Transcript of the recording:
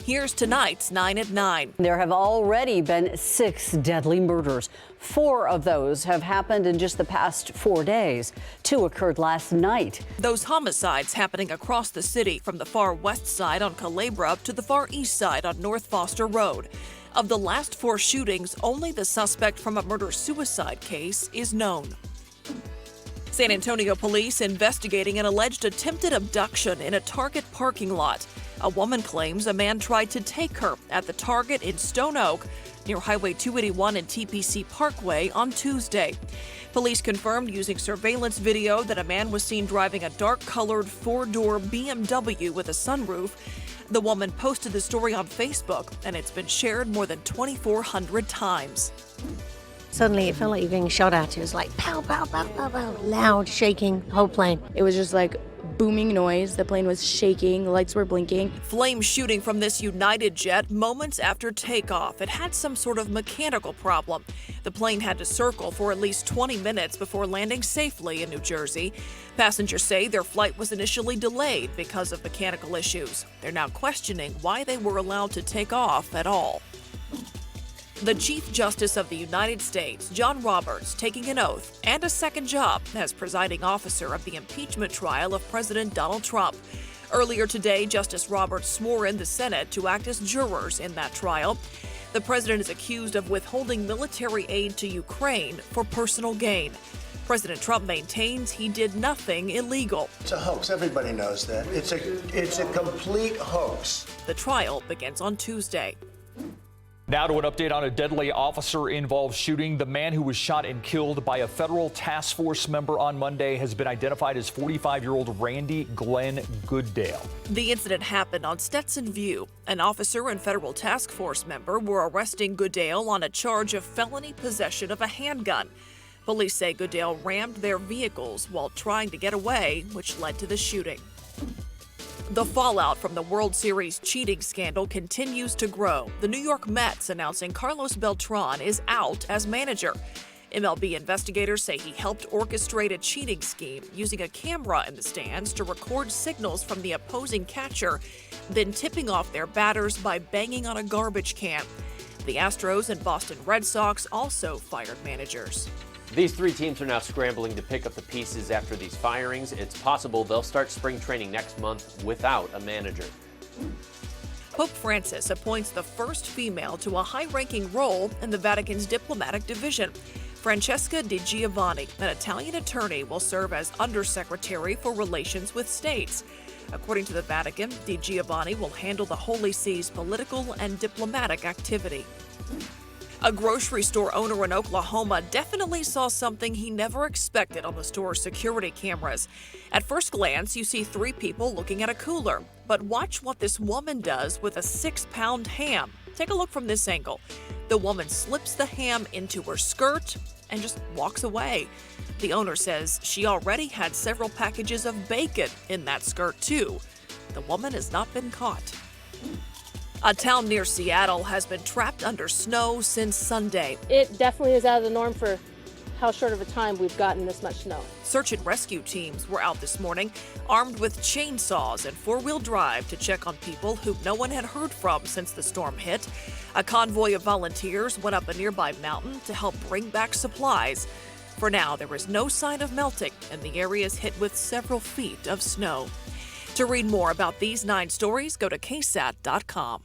Here's tonight's 9 at 9. There have already been 6 deadly murders. 4 of those have happened in just the past 4 days. 2 occurred last night. Those homicides happening across the city from the far west side on Culebra to the far east side on North Foster Road. Of the last 4 shootings, only the suspect from a murder-suicide case is known. San Antonio police investigating an alleged attempted abduction in a Target parking lot. A woman claims a man tried to take her at the Target in Stone Oak near Highway 281 and TPC Parkway on Tuesday. Police confirmed using surveillance video that a man was seen driving a dark-colored 4-door BMW with a sunroof. The woman posted the story on Facebook, and it's been shared more than 2,400 times. Suddenly, it felt like you were getting shot at. It was like pow, pow, pow, pow, pow, loud, shaking, the whole plane. It was just like booming noise. The plane was shaking, the lights were blinking. Flames shooting from this United jet moments after takeoff. It had some sort of mechanical problem. The plane had to circle for at least 20 minutes before landing safely in New Jersey. Passengers say their flight was initially delayed because of mechanical issues. They're now questioning why they were allowed to take off at all. The Chief Justice of the United States, John Roberts, taking an oath and a second job as presiding officer of the impeachment trial of President Donald Trump. Earlier today, Justice Roberts swore in the Senate to act as jurors in that trial. The president is accused of withholding military aid to Ukraine for personal gain. President Trump maintains he did nothing illegal. It's a hoax. Everybody knows that. It's a complete hoax. The trial begins on Tuesday. Now to an update on a deadly officer-involved shooting. The man who was shot and killed by a federal task force member on Monday has been identified as 45-year-old Randy Glenn Goodale. The incident happened on Stetson View. An officer and federal task force member were arresting Goodale on a charge of felony possession of a handgun. Police say Goodale rammed their vehicles while trying to get away, which led to the shooting. The fallout from the World Series cheating scandal continues to grow. The New York Mets announcing Carlos Beltran is out as manager. MLB investigators say he helped orchestrate a cheating scheme using a camera in the stands to record signals from the opposing catcher, then tipping off their batters by banging on a garbage can. The Astros and Boston Red Sox also fired managers. These 3 teams are now scrambling to pick up the pieces after these firings. It's possible they'll start spring training next month without a manager. Pope Francis appoints the first female to a high-ranking role in the Vatican's diplomatic division. Francesca Di Giovanni, an Italian attorney, will serve as Undersecretary for Relations with States. According to the Vatican, Di Giovanni will handle the Holy See's political and diplomatic activity. A grocery store owner in Oklahoma definitely saw something he never expected on the store's security cameras. At first glance, you see 3 people looking at a cooler. But watch what this woman does with a 6-pound ham. Take a look from this angle. The woman slips the ham into her skirt and just walks away. The owner says she already had several packages of bacon in that skirt, too. The woman has not been caught. A town near Seattle has been trapped under snow since Sunday. It definitely is out of the norm for how short of a time we've gotten this much snow. Search and rescue teams were out this morning, armed with chainsaws and 4-wheel drive to check on people who no one had heard from since the storm hit. A convoy of volunteers went up a nearby mountain to help bring back supplies. For now, there is no sign of melting, and the area is hit with several feet of snow. To read more about these 9 stories, go to ksat.com.